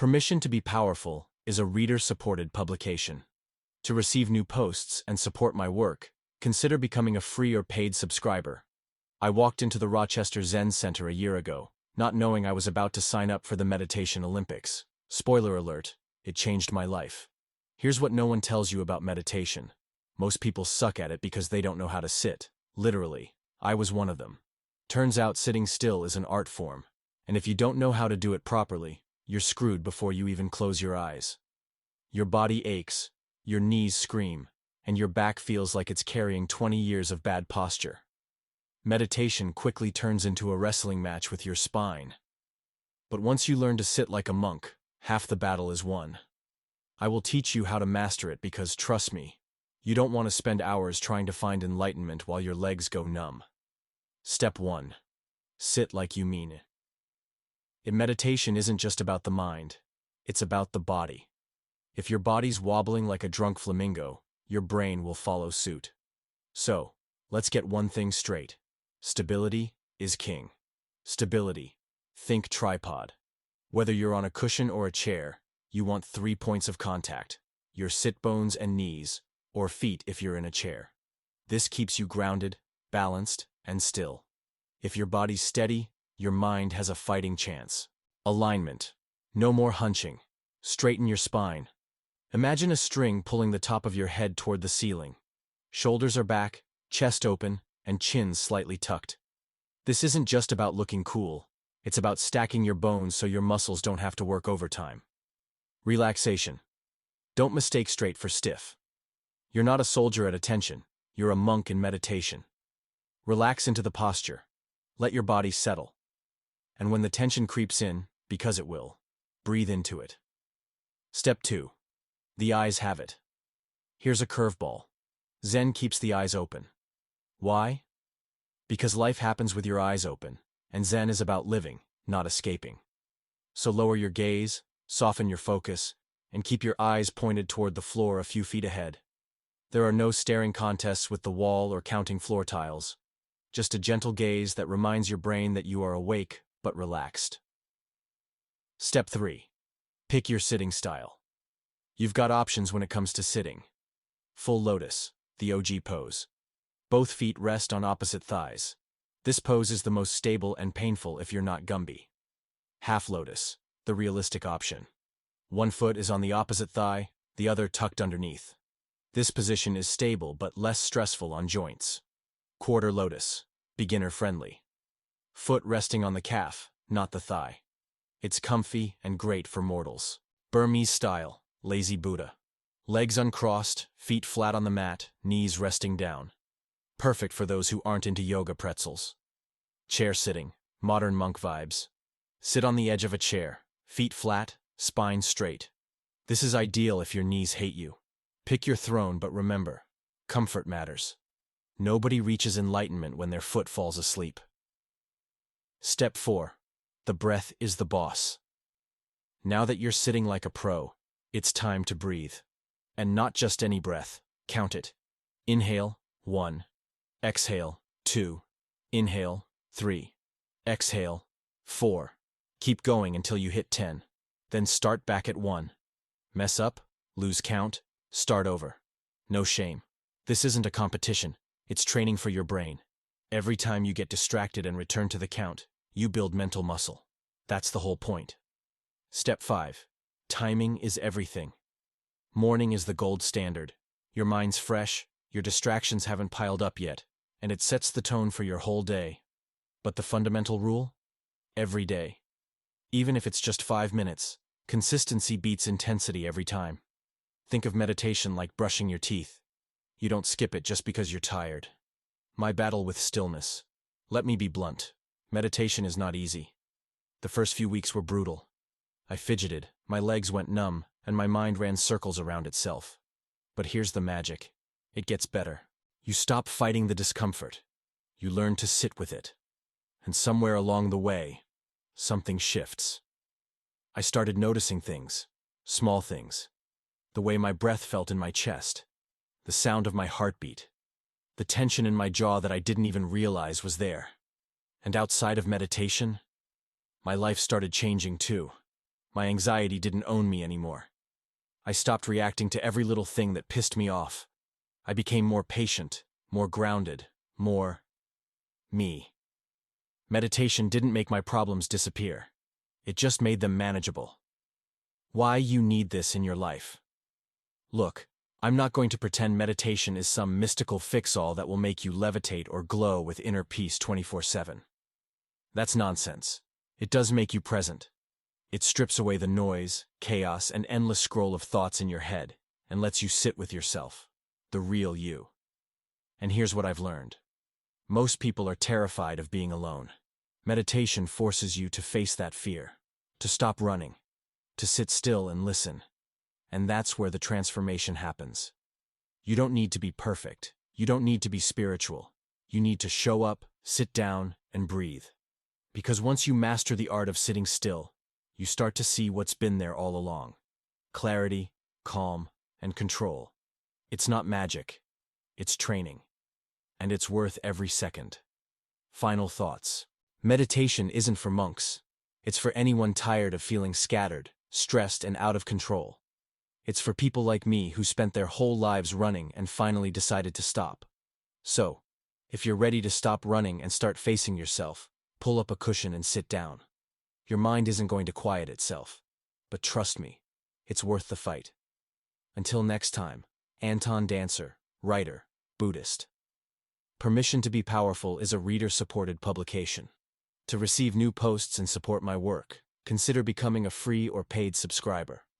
Permission to be Powerful is a reader-supported publication. To receive new posts and support my work, consider becoming a free or paid subscriber. I walked into the Rochester Zen Center a year ago, not knowing I was about to sign up for the Meditation Olympics. Spoiler alert, it changed my life. Here's what no one tells you about meditation. Most people suck at it because they don't know how to sit. Literally, I was one of them. Turns out sitting still is an art form, and if you don't know how to do it properly, you're screwed before you even close your eyes. Your body aches, your knees scream, and your back feels like it's carrying 20 years of bad posture. Meditation quickly turns into a wrestling match with your spine. But once you learn to sit like a monk, half the battle is won. I will teach you how to master it because, trust me, you don't want to spend hours trying to find enlightenment while your legs go numb. Step 1. Sit like you mean it. Meditation isn't just about the mind, it's about the body. If your body's wobbling like a drunk flamingo, your brain will follow suit. So, let's get one thing straight. Stability is king. Stability. Think tripod. Whether you're on a cushion or a chair, you want 3 points of contact: your sit bones and knees, or feet if you're in a chair. This keeps you grounded, balanced, and still. If your body's steady, your mind has a fighting chance. Alignment. No more hunching. Straighten your spine. Imagine a string pulling the top of your head toward the ceiling. Shoulders are back, chest open, and chin slightly tucked. This isn't just about looking cool. It's about stacking your bones so your muscles don't have to work overtime. Relaxation. Don't mistake straight for stiff. You're not a soldier at attention. You're a monk in meditation. Relax into the posture. Let your body settle. And when the tension creeps in, because it will, breathe into it. Step 2. The eyes have it. Here's a curveball. Zen keeps the eyes open. Why? Because life happens with your eyes open, and Zen is about living, not escaping. So lower your gaze, soften your focus, and keep your eyes pointed toward the floor a few feet ahead. There are no staring contests with the wall or counting floor tiles. Just a gentle gaze that reminds your brain that you are awake but relaxed. Step 3. Pick your sitting style. You've got options when it comes to sitting. Full lotus, the OG pose. Both feet rest on opposite thighs. This pose is the most stable and painful if you're not Gumby. Half lotus, the realistic option. One foot is on the opposite thigh, the other tucked underneath. This position is stable but less stressful on joints. Quarter lotus, beginner-friendly. Foot resting on the calf, not the thigh. It's comfy and great for mortals. Burmese style, lazy Buddha. Legs uncrossed, feet flat on the mat, knees resting down. Perfect for those who aren't into yoga pretzels. Chair sitting, modern monk vibes. Sit on the edge of a chair, feet flat, spine straight. This is ideal if your knees hate you. Pick your throne, but remember, comfort matters. Nobody reaches enlightenment when their foot falls asleep. Step 4. The breath is the boss. Now that you're sitting like a pro, it's time to breathe. And not just any breath. Count it. Inhale, 1. Exhale, 2. Inhale, 3. Exhale, 4. Keep going until you hit 10. Then start back at 1. Mess up, lose count, start over. No shame. This isn't a competition. It's training for your brain. Every time you get distracted and return to the count, you build mental muscle. That's the whole point. Step 5. Timing is everything. Morning is the gold standard. Your mind's fresh, your distractions haven't piled up yet, and it sets the tone for your whole day. But the fundamental rule? Every day. Even if it's just 5 minutes, consistency beats intensity every time. Think of meditation like brushing your teeth. You don't skip it just because you're tired. My battle with stillness. Let me be blunt. Meditation is not easy. The first few weeks were brutal. I fidgeted, my legs went numb, and my mind ran circles around itself. But here's the magic. It gets better. You stop fighting the discomfort. You learn to sit with it. And somewhere along the way, something shifts. I started noticing things, small things. The way my breath felt in my chest. The sound of my heartbeat. The tension in my jaw that I didn't even realize was there. And outside of meditation, my life started changing too. My anxiety didn't own me anymore. I stopped reacting to every little thing that pissed me off. I became more patient, more grounded, more me. Meditation didn't make my problems disappear. It just made them manageable. Why you need this in your life? Look, I'm not going to pretend meditation is some mystical fix-all that will make you levitate or glow with inner peace 24/7. That's nonsense. It does make you present. It strips away the noise, chaos, and endless scroll of thoughts in your head and lets you sit with yourself, the real you. And here's what I've learned. Most people are terrified of being alone. Meditation forces you to face that fear, to stop running, to sit still and listen. And that's where the transformation happens. You don't need to be perfect. You don't need to be spiritual. You need to show up, sit down, and breathe. Because once you master the art of sitting still, you start to see what's been there all along. Clarity, calm, and control. It's not magic. It's training. And it's worth every second. Final thoughts. Meditation isn't for monks. It's for anyone tired of feeling scattered, stressed, and out of control. It's for people like me who spent their whole lives running and finally decided to stop. So, if you're ready to stop running and start facing yourself, pull up a cushion and sit down. Your mind isn't going to quiet itself. But trust me, it's worth the fight. Until next time, Anton Dancer, writer, Buddhist. Permission to be Powerful is a reader-supported publication. To receive new posts and support my work, consider becoming a free or paid subscriber.